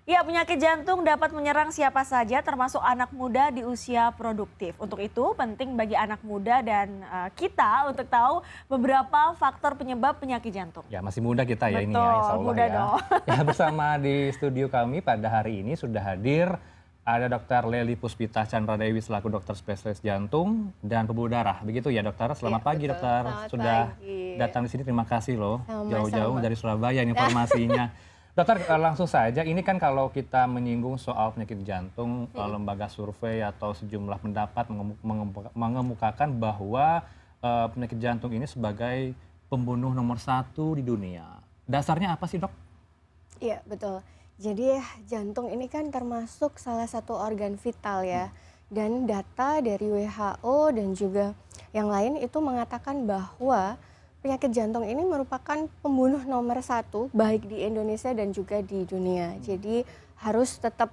Ya, penyakit jantung dapat menyerang siapa saja termasuk anak muda di usia produktif. Untuk itu penting bagi anak muda dan kita untuk tahu beberapa faktor penyebab penyakit jantung. Ya masih muda kita ya ini ya, Betul, insya Allah muda ya. dong. Ya bersama di studio kami pada hari ini sudah hadir ada Dr. Lely Puspita Chandra Dewi selaku dokter spesialis jantung dan pembuluh darah. Begitu ya dokter? Selamat pagi betul. dokter. Selamat Sudah pagi. datang di sini, terima kasih loh. Sama-sama. Jauh-jauh dari Surabaya informasinya. Dokter langsung saja, ini kan kalau kita menyinggung soal penyakit jantung, lembaga survei atau sejumlah pendapat mengemukakan bahwa penyakit jantung ini sebagai pembunuh nomor 1 di dunia. Dasarnya apa sih dok? Iya betul. Jadi jantung ini kan termasuk salah satu organ vital ya. Dan data dari WHO dan juga yang lain itu mengatakan bahwa penyakit jantung ini merupakan pembunuh nomor 1 baik di Indonesia dan juga di dunia. Jadi harus tetap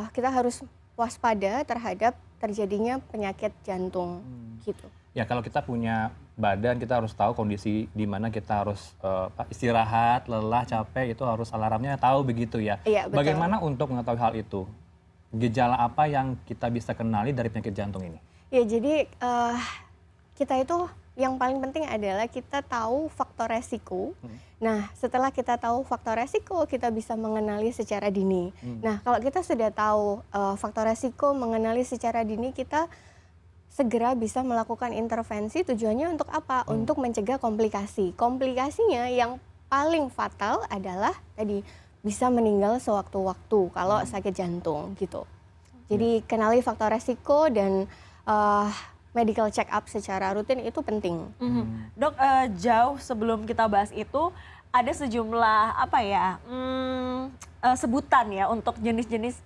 kita harus waspada terhadap terjadinya penyakit jantung gitu. Ya kalau kita punya badan kita harus tahu kondisi di mana kita harus istirahat, lelah, capek itu harus alarmnya tahu begitu ya. Iya, betul. Bagaimana untuk mengetahui hal itu? Gejala apa yang kita bisa kenali dari penyakit jantung ini? Ya jadi kita itu yang paling penting adalah kita tahu faktor resiko. Nah, setelah kita tahu faktor resiko, kita bisa mengenali secara dini. Nah, kalau kita sudah tahu faktor resiko, mengenali secara dini, kita segera bisa melakukan intervensi. Tujuannya untuk apa? Untuk mencegah komplikasi. Komplikasinya yang paling fatal adalah tadi bisa meninggal sewaktu-waktu kalau sakit jantung gitu. Jadi kenali faktor resiko dan medical check up secara rutin itu penting. Dok, jauh sebelum kita bahas itu ada sejumlah sebutan ya untuk jenis-jenis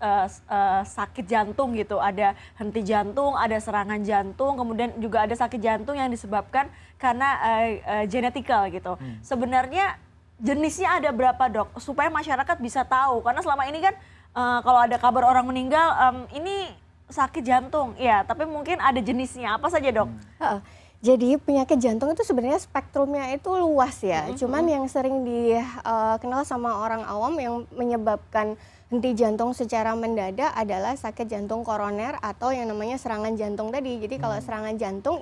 sakit jantung gitu. Ada henti jantung, ada serangan jantung, kemudian juga ada sakit jantung yang disebabkan karena genetikal gitu. Sebenarnya jenisnya ada berapa dok? Supaya masyarakat bisa tahu. Karena selama ini kan kalau ada kabar orang meninggal, ini sakit jantung, ya. Tapi mungkin ada jenisnya. Apa saja dok? Jadi penyakit jantung itu sebenarnya spektrumnya itu luas ya. Cuman yang sering dikenal sama orang awam yang menyebabkan henti jantung secara mendadak adalah sakit jantung koroner atau yang namanya serangan jantung tadi. Jadi kalau serangan jantung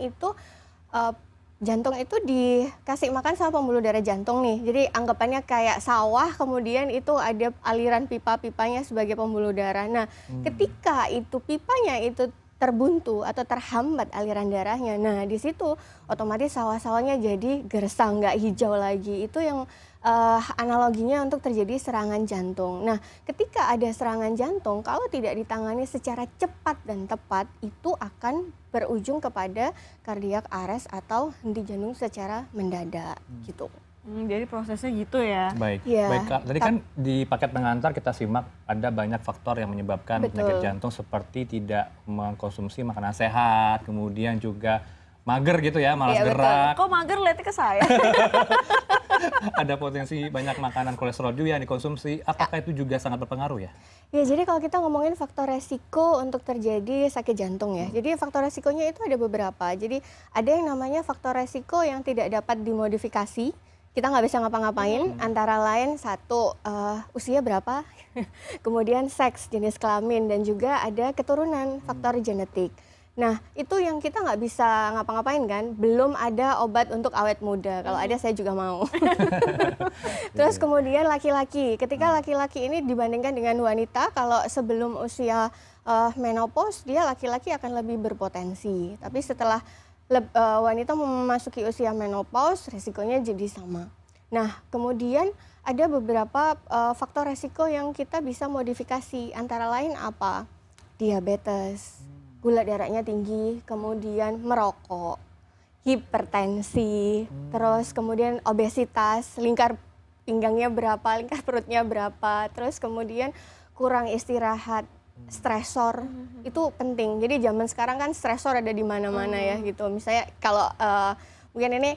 itu dikasih makan sama pembuluh darah jantung nih. Jadi anggapannya kayak sawah, kemudian itu ada aliran pipa-pipanya sebagai pembuluh darah. Nah, ketika itu pipanya itu terbuntu atau terhambat aliran darahnya, nah di situ otomatis sawah-sawahnya jadi gersang, nggak hijau lagi. Itu yang analoginya untuk terjadi serangan jantung. Nah, ketika ada serangan jantung, kalau tidak ditangani secara cepat dan tepat, itu akan berujung kepada cardiac arrest atau henti jantung secara mendadak gitu. Jadi prosesnya gitu ya. Baik, Ya, baik Kak. Tadi kan di paket pengantar kita simak ada banyak faktor yang menyebabkan penyakit jantung seperti tidak mengkonsumsi makanan sehat, kemudian juga mager gitu ya, malas gerak. Kok mager lihatnya ke saya? Ada potensi banyak makanan kolesterol juga yang dikonsumsi. Apakah itu juga sangat berpengaruh ya? Ya, jadi kalau kita ngomongin faktor resiko untuk terjadi sakit jantung ya. Jadi faktor resikonya itu ada beberapa. Jadi ada yang namanya faktor resiko yang tidak dapat dimodifikasi. Kita nggak bisa ngapa-ngapain, antara lain satu, usia berapa, kemudian seks, jenis kelamin, dan juga ada keturunan, faktor genetik. Nah, itu yang kita nggak bisa ngapa-ngapain kan, belum ada obat untuk awet muda, kalau ada saya juga mau. Terus kemudian laki-laki, ketika laki-laki ini dibandingkan dengan wanita, kalau sebelum usia menopause, dia laki-laki akan lebih berpotensi. Tapi setelah wanita memasuki usia menopause, resikonya jadi sama. Nah, kemudian ada beberapa faktor resiko yang kita bisa modifikasi, antara lain apa? Diabetes, gula darahnya tinggi, kemudian merokok, hipertensi, terus kemudian obesitas, lingkar pinggangnya berapa, lingkar perutnya berapa, terus kemudian kurang istirahat, stresor, itu penting. Jadi zaman sekarang kan stresor ada di mana-mana ya gitu. Misalnya kalau mungkin ini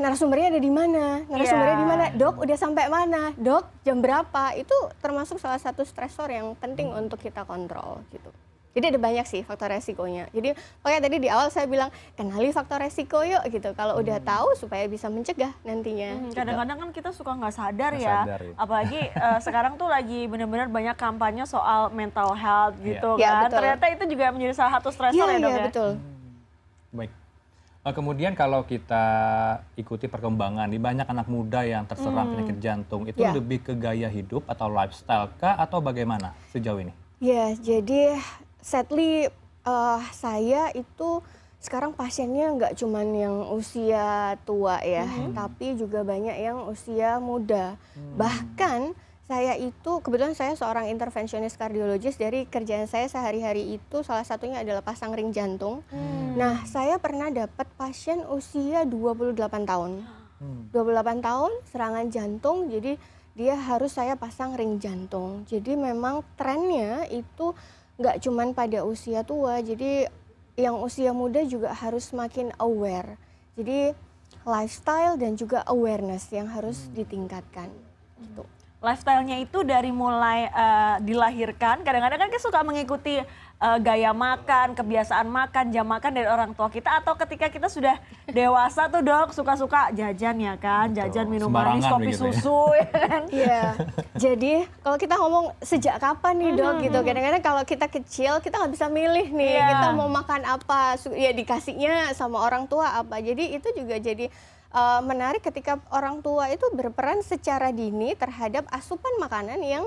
narasumbernya ada di mana, narasumbernya di mana, dok udah sampai mana, dok jam berapa, itu termasuk salah satu stresor yang penting untuk kita kontrol gitu. Jadi ada banyak sih faktor resikonya. Jadi makanya tadi di awal saya bilang kenali faktor resiko yuk gitu. Kalau udah tahu supaya bisa mencegah nantinya. Gitu. Kadang-kadang kan kita suka nggak sadar Nggak ya, sadar ya. apalagi sekarang tuh lagi benar-benar banyak kampanye soal mental health gitu Iya, kan. betul. Ternyata itu juga menjadi salah satu stressor ya dok Iya ya. betul. Baik. Kemudian kalau kita ikuti perkembangan di banyak anak muda yang terserang penyakit jantung, itu Ya. lebih ke gaya hidup atau lifestyle kah atau bagaimana sejauh ini? Ya jadi sadly saya itu sekarang pasiennya nggak cuman yang usia tua ya, tapi juga banyak yang usia muda. Bahkan saya itu kebetulan saya seorang intervensionis kardiologis, dari kerjaan saya sehari-hari itu salah satunya adalah pasang ring jantung. Nah, saya pernah dapat pasien usia 28 tahun. 28 tahun serangan jantung, jadi dia harus saya pasang ring jantung. Jadi memang trennya itu nggak cuman pada usia tua, jadi yang usia muda juga harus makin aware. Jadi lifestyle dan juga awareness yang harus ditingkatkan. Gitu. Lifestyle-nya itu dari mulai dilahirkan, kadang-kadang kan kita suka mengikuti gaya makan, kebiasaan makan, jam makan dari orang tua kita, atau ketika kita sudah dewasa tuh dok suka-suka jajan ya kan, jajan minum manis, Sembarangan kopi begitu ya. susu ya kan. Iya, jadi kalau kita ngomong sejak kapan nih dok gitu, kadang-kadang kalau kita kecil kita nggak bisa milih nih, Iya. kita mau makan apa, ya dikasihnya sama orang tua apa, jadi itu juga jadi menarik ketika orang tua itu berperan secara dini terhadap asupan makanan yang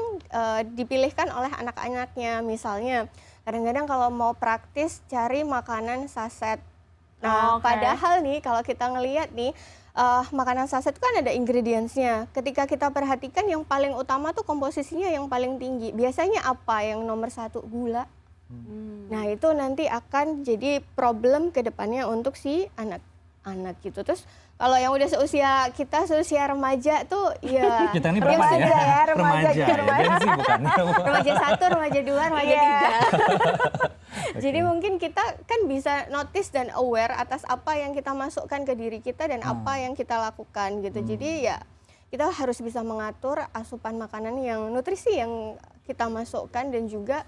dipilihkan oleh anak-anaknya. Misalnya kadang-kadang kalau mau praktis cari makanan saset. Nah, Oke. padahal nih kalau kita ngelihat nih makanan saset itu kan ada ingredientsnya. Ketika kita perhatikan yang paling utama tuh komposisinya yang paling tinggi. Biasanya apa yang nomor satu? Gula. Nah itu nanti akan jadi problem ke depannya untuk si anak-anak gitu. Terus kalau yang udah seusia kita, seusia remaja tuh ya Kita ini berapa sih ya? remaja Remaja, gitu, ya, Gen Z bukan? remaja 1, remaja 2, remaja Iya. 3. Jadi mungkin kita kan bisa notice dan aware atas apa yang kita masukkan ke diri kita dan apa yang kita lakukan gitu. Jadi ya kita harus bisa mengatur asupan makanan yang nutrisi yang kita masukkan dan juga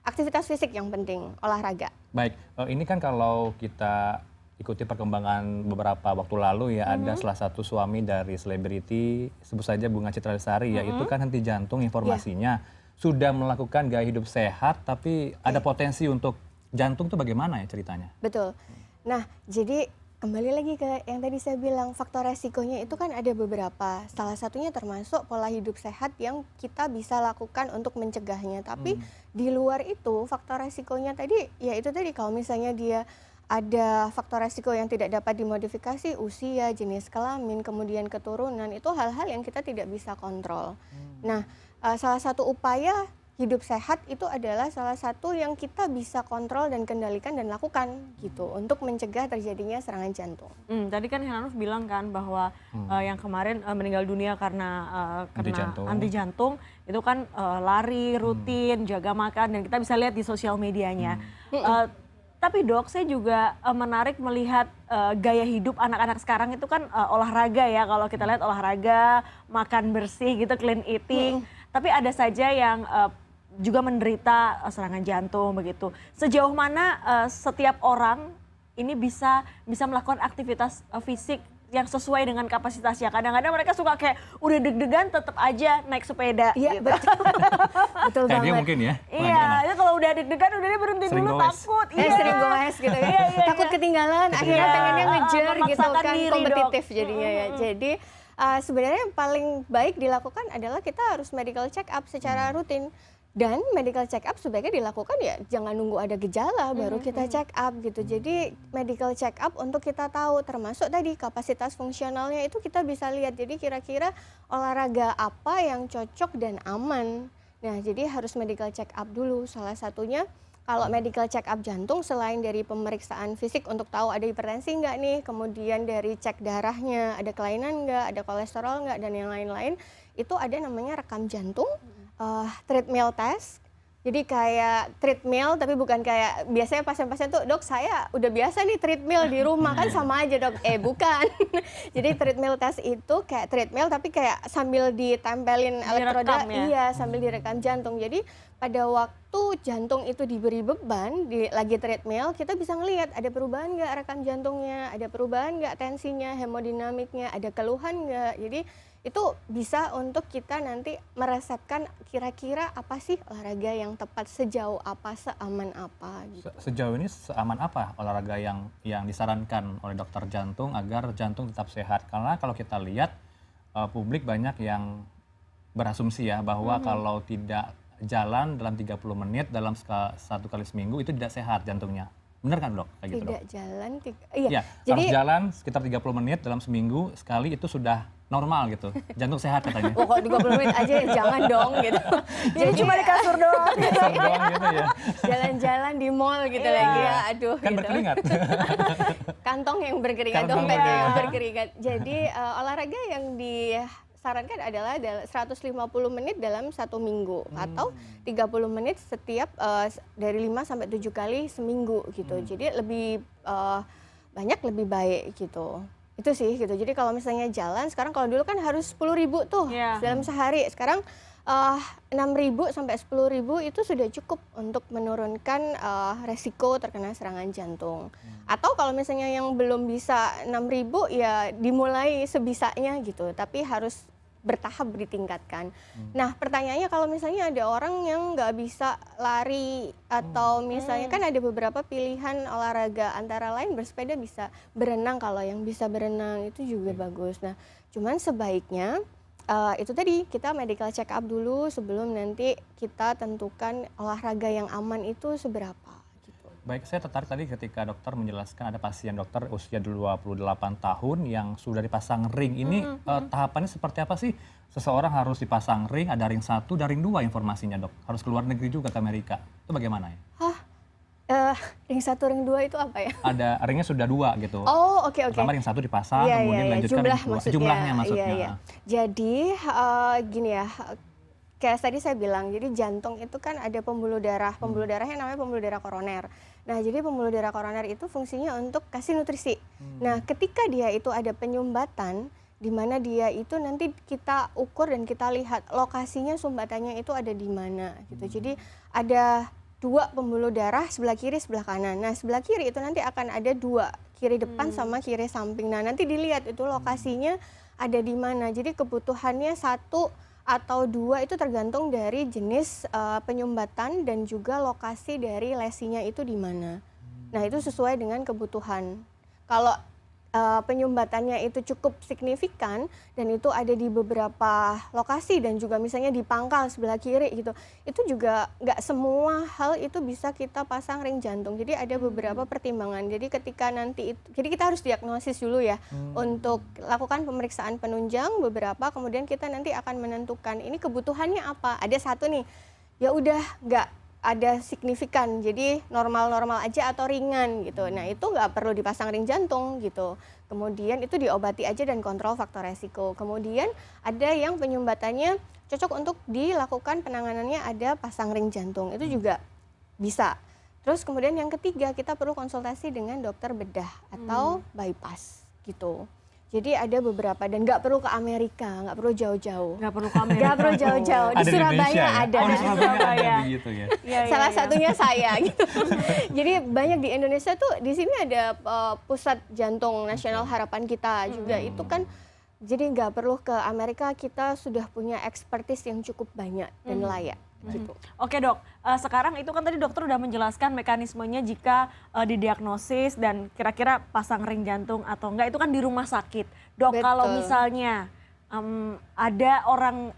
aktivitas fisik yang penting, olahraga. Baik, ini kan kalau kita ikuti perkembangan beberapa waktu lalu ya, ada salah satu suami dari selebriti, sebut saja Bunga Citra Lestari ya, itu kan henti jantung informasinya. Sudah melakukan gaya hidup sehat, tapi ada potensi untuk jantung tuh bagaimana ya ceritanya? Betul. Nah, jadi kembali lagi ke yang tadi saya bilang, faktor resikonya itu kan ada beberapa. Salah satunya termasuk pola hidup sehat yang kita bisa lakukan untuk mencegahnya. Tapi di luar itu, faktor resikonya tadi, ya itu tadi kalau misalnya dia ada faktor resiko yang tidak dapat dimodifikasi, usia, jenis kelamin, kemudian keturunan, itu hal-hal yang kita tidak bisa kontrol. Nah, salah satu upaya hidup sehat itu adalah salah satu yang kita bisa kontrol dan kendalikan dan lakukan gitu untuk mencegah terjadinya serangan jantung. Tadi kan Heranov bilang kan bahwa yang kemarin meninggal dunia karena anti jantung itu kan lari rutin, jaga makan, dan kita bisa lihat di sosial medianya. Tapi dok, saya juga menarik melihat gaya hidup anak-anak sekarang itu kan olahraga ya. Kalau kita lihat olahraga, makan bersih gitu, clean eating. Tapi ada saja yang juga menderita serangan jantung begitu. Sejauh mana setiap orang ini bisa melakukan aktivitas fisik yang sesuai dengan kapasitasnya. Kadang-kadang mereka suka kayak udah deg-degan tetap aja naik sepeda. Iya, gitu. betul. Betul Kayak dia banget. mungkin ya? Iya, itu kalau udah deg-degan udah dia berhenti Sering dulu, goes. takut. Sering goes gitu ya. Iya, Takut ketinggalan, akhirnya Iya, pengennya ngejar gitu memaksakan kan, diri, kompetitif Dok. jadinya ya. Jadi sebenarnya yang paling baik dilakukan adalah kita harus medical check up secara rutin. Dan medical check up sebaiknya dilakukan ya jangan nunggu ada gejala baru kita check up gitu. Jadi medical check up untuk kita tahu, termasuk tadi kapasitas fungsionalnya itu kita bisa lihat. Jadi kira-kira olahraga apa yang cocok dan aman. Nah jadi harus medical check up dulu. Salah satunya kalau medical check up jantung, selain dari pemeriksaan fisik untuk tahu ada hipertensi nggak nih, kemudian dari cek darahnya ada kelainan nggak, ada kolesterol nggak, dan yang lain-lain, itu ada namanya rekam jantung, treadmill test. Jadi kayak treadmill, tapi bukan kayak biasanya pasien-pasien tuh, dok saya udah biasa nih treadmill di rumah, kan sama aja dok. Bukan. Jadi treadmill test itu kayak treadmill tapi kayak sambil ditempelin elektroda, ya? iya sambil direkam jantung. Jadi pada waktu jantung itu diberi beban, lagi treadmill, kita bisa ngelihat ada perubahan nggak rekam jantungnya, ada perubahan nggak tensinya, hemodinamiknya, ada keluhan nggak. Jadi itu bisa untuk kita nanti meresepkan kira-kira apa sih olahraga yang tepat, sejauh apa, seaman apa gitu. Sejauh ini seaman apa olahraga yang disarankan oleh dokter jantung agar jantung tetap sehat? Karena kalau kita lihat publik banyak yang berasumsi ya bahwa kalau tidak jalan dalam 30 menit dalam satu kali seminggu itu tidak sehat jantungnya. Benar kan dok? Kayak gitu, Tidak dok? jalan, Iya, jadi harus jalan sekitar 30 menit dalam seminggu sekali itu sudah normal gitu. Jantung sehat katanya. pokok 30 menit aja jangan dong gitu. Jadi cuma di kasur doang. Kasar doang gitu ya. Jalan-jalan di mall gitu lagi ya, aduh Kan gitu. berkeringat. Kantong yang berkeringat, Kantong dompet yang ya. berkeringat. Jadi olahraga yang disarankan adalah 150 menit dalam 1 minggu atau 30 menit setiap dari 5 sampai 7 kali seminggu gitu. Jadi lebih banyak lebih baik gitu. Itu sih gitu. Jadi kalau misalnya jalan sekarang, kalau dulu kan harus 10.000 tuh dalam sehari. Sekarang 6.000 sampai 10.000 itu sudah cukup untuk menurunkan resiko terkena serangan jantung. Atau kalau misalnya yang belum bisa 6.000 ya dimulai sebisanya gitu, tapi harus bertahap ditingkatkan. Nah pertanyaannya, kalau misalnya ada orang yang nggak bisa lari atau misalnya kan ada beberapa pilihan olahraga, antara lain bersepeda, bisa berenang, kalau yang bisa berenang itu juga bagus. Nah cuman sebaiknya itu tadi kita medical check up dulu sebelum nanti kita tentukan olahraga yang aman itu seberapa. Baik, saya tertarik tadi ketika dokter menjelaskan ada pasien dokter usia 28 tahun yang sudah dipasang ring. Ini tahapannya seperti apa sih? Seseorang harus dipasang ring, ada ring 1 dan ring 2 informasinya dok. Harus keluar negeri juga ke Amerika. Itu bagaimana ya? Ring 1, ring 2 itu apa ya? Ada ringnya sudah 2 gitu. Oh oke. Pertama ring 1 dipasang, kemudian lanjutkan ring 2. Jumlahnya maksudnya. Iya. Jadi gini ya, kayak tadi saya bilang, jadi jantung itu kan ada pembuluh darahnya namanya pembuluh darah koroner. Nah jadi pembuluh darah koroner itu fungsinya untuk kasih nutrisi. Nah ketika dia itu ada penyumbatan, di mana dia itu nanti kita ukur dan kita lihat lokasinya sumbatannya itu ada di mana gitu. Jadi ada 2 pembuluh darah, sebelah kiri sebelah kanan. Nah sebelah kiri itu nanti akan ada 2, kiri depan sama kiri samping. Nah nanti dilihat itu lokasinya ada di mana. Jadi kebutuhannya 1 atau 2 itu tergantung dari jenis penyumbatan dan juga lokasi dari lesinya itu di mana. Nah itu sesuai dengan kebutuhan. Kalau penyumbatannya itu cukup signifikan dan itu ada di beberapa lokasi dan juga misalnya di pangkal sebelah kiri gitu, itu juga nggak semua hal itu bisa kita pasang ring jantung. Jadi ada beberapa pertimbangan. Jadi ketika nanti itu, jadi kita harus diagnosis dulu ya untuk lakukan pemeriksaan penunjang beberapa, kemudian kita nanti akan menentukan ini kebutuhannya apa. Ada 1 nih, ya udah nggak ada signifikan, jadi normal-normal aja atau ringan gitu. Nah itu nggak perlu dipasang ring jantung gitu. Kemudian itu diobati aja dan kontrol faktor resiko. Kemudian ada yang penyumbatannya cocok untuk dilakukan penanganannya, ada pasang ring jantung, itu juga bisa. Terus kemudian yang ketiga, kita perlu konsultasi dengan dokter bedah atau bypass gitu. Jadi ada beberapa, dan nggak perlu ke Amerika, nggak perlu jauh-jauh. Nggak perlu ke Amerika. Nggak perlu jauh-jauh. Di Ada di Surabaya Indonesia ya? ada. Oh, di Surabaya Surabaya. ada begitu ya. Salah satunya saya gitu. Jadi banyak di Indonesia tuh, di sini ada pusat jantung nasional harapan kita juga. Itu kan jadi nggak perlu ke Amerika, kita sudah punya expertise yang cukup banyak dan layak. Gitu. Oke dok, sekarang itu kan tadi dokter udah menjelaskan mekanismenya jika didiagnosis dan kira-kira pasang ring jantung atau enggak, itu kan di rumah sakit. Dok, Betul. kalau misalnya ada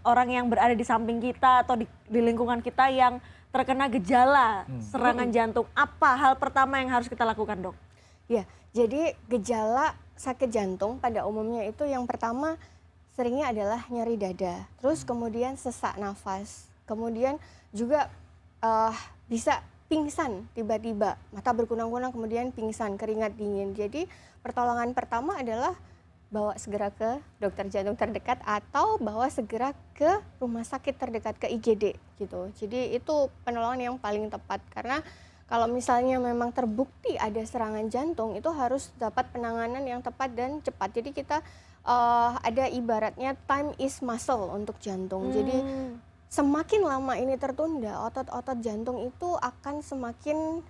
orang yang berada di samping kita atau di lingkungan kita yang terkena gejala serangan jantung, apa hal pertama yang harus kita lakukan dok? Ya, jadi gejala sakit jantung pada umumnya itu yang pertama seringnya adalah nyeri dada, terus kemudian sesak nafas, kemudian juga bisa pingsan tiba-tiba, mata berkunang-kunang kemudian pingsan, keringat dingin. Jadi pertolongan pertama adalah bawa segera ke dokter jantung terdekat atau bawa segera ke rumah sakit terdekat, ke IGD gitu. Jadi itu penolongan yang paling tepat, karena kalau misalnya memang terbukti ada serangan jantung itu harus dapat penanganan yang tepat dan cepat. Jadi kita ada ibaratnya time is muscle untuk jantung. Jadi semakin lama ini tertunda, otot-otot jantung itu akan semakin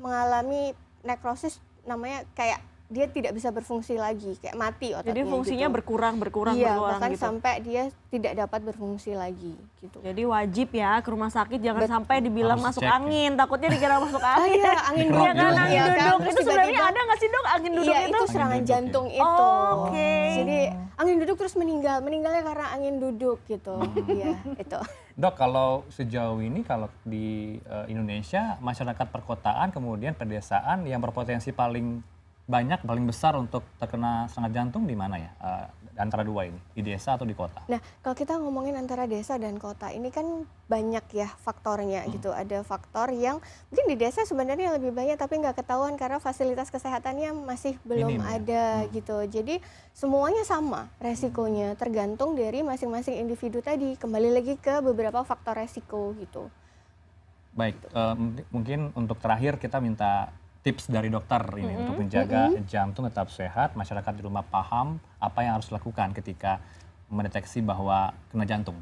mengalami nekrosis, namanya kayak dia tidak bisa berfungsi lagi, kayak mati ototnya. Jadi fungsinya gitu. berkurang Iya, bahkan gitu. sampai dia tidak dapat berfungsi lagi gitu. Jadi wajib ya ke rumah sakit, jangan sampai dibilang Harus masuk cek ya. angin, takutnya dikira masuk Oh angin. iya, angin Dikerok Iya kan, gitu. angin Iya kan, duduk. terus Itu sebenarnya tiba-tiba- ada nggak sih dok angin duduk Iya, itu? itu serangan Angin duduk, jantung ya? itu. Oke. Jadi angin duduk terus meninggalnya karena angin duduk gitu. Iya, itu. Dok, kalau sejauh ini kalau di Indonesia, masyarakat perkotaan kemudian pedesaan yang berpotensi paling banyak, paling besar untuk terkena serangan jantung di mana ya? Antara dua ini, di desa atau di kota? Nah, kalau kita ngomongin antara desa dan kota, ini kan banyak ya faktornya gitu. Ada faktor yang mungkin di desa sebenarnya lebih banyak tapi nggak ketahuan karena fasilitas kesehatannya masih belum Minim ya? ada gitu. Jadi semuanya sama resikonya, tergantung dari masing-masing individu tadi. Kembali lagi ke beberapa faktor resiko gitu. Baik, mungkin untuk terakhir kita minta tips dari dokter ini untuk menjaga jantung tetap sehat, masyarakat di rumah paham apa yang harus dilakukan ketika mendeteksi bahwa kena jantung.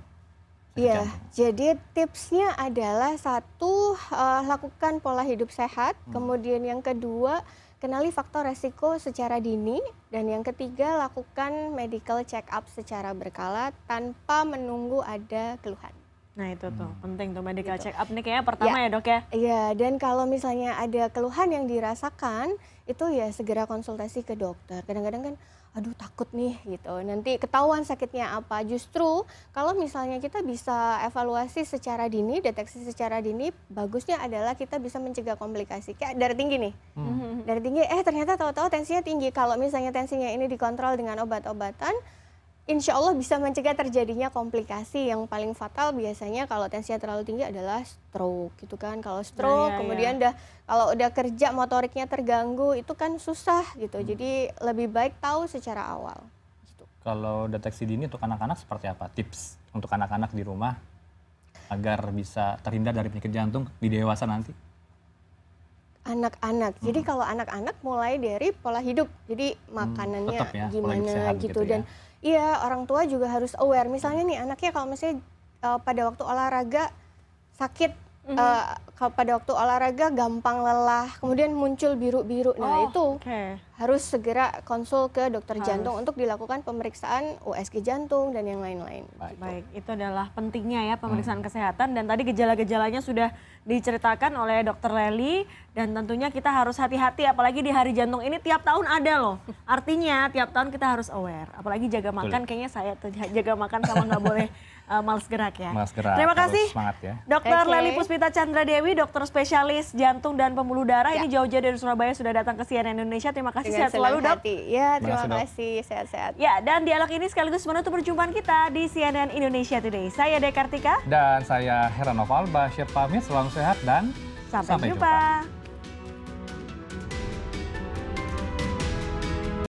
sakit Iya, jantung. jadi tipsnya adalah satu, lakukan pola hidup sehat, kemudian yang kedua, kenali faktor resiko secara dini, dan yang ketiga, lakukan medical check up secara berkala tanpa menunggu ada keluhan. Nah itu tuh penting tuh medical Gitu. check up nih kayaknya pertama ya dok ya. Iya, dan kalau misalnya ada keluhan yang dirasakan, itu ya segera konsultasi ke dokter. Kadang-kadang kan, aduh takut nih gitu, nanti ketahuan sakitnya apa. Justru kalau misalnya kita bisa evaluasi secara dini, deteksi secara dini, bagusnya adalah kita bisa mencegah komplikasi. Kayak darah tinggi nih, darah tinggi, ternyata tahu-tahu tensinya tinggi. Kalau misalnya tensinya ini dikontrol dengan obat-obatan, insya Allah bisa mencegah terjadinya komplikasi. Yang paling fatal biasanya kalau tensinya terlalu tinggi adalah stroke gitu kan. Kalau stroke iya, kemudian kalau udah kerja motoriknya terganggu itu kan susah gitu. Jadi lebih baik tahu secara awal gitu. Kalau deteksi dini untuk anak-anak seperti apa? Tips untuk anak-anak di rumah agar bisa terhindar dari penyakit jantung di dewasa nanti? Anak-anak. Jadi kalau anak-anak mulai dari pola hidup. Jadi makanannya tetap ya, pola hidup gimana sehat gitu. gitu ya. Dan iya, orang tua juga harus aware. Misalnya nih anaknya kalau misalnya pada waktu olahraga sakit, kalau pada waktu olahraga gampang lelah, kemudian muncul biru-biru. Nah itu Oke. harus segera konsul ke dokter Harus. jantung untuk dilakukan pemeriksaan USG jantung dan yang lain-lain. Baik, itu adalah pentingnya ya pemeriksaan kesehatan, dan tadi gejala-gejalanya sudah diceritakan oleh Dokter Lely, dan tentunya kita harus hati-hati apalagi di hari jantung ini tiap tahun ada loh. Artinya tiap tahun kita harus aware, apalagi jaga makan. Kayaknya saya tuh jaga makan sama nggak boleh malas gerak ya. Mas Gerak, Terima harus kasih semangat ya. Dokter Oke. Lely Puspita Chandra Dewi, dokter spesialis jantung dan pembuluh darah. Ya. Ini jauh-jauh dari Surabaya sudah datang ke CNN Indonesia. Terima kasih, Dengan sehat selalu senang dok. hati. Ya, Terima terima kasih, Dok. kasih. Sehat-sehat. Ya, dan dialog ini sekaligus menutup perjumpaan kita di CNN Indonesia Today. Saya Dea Kartika, Dan saya Heranov Alba, pamit, selalu sehat dan sampai jumpa.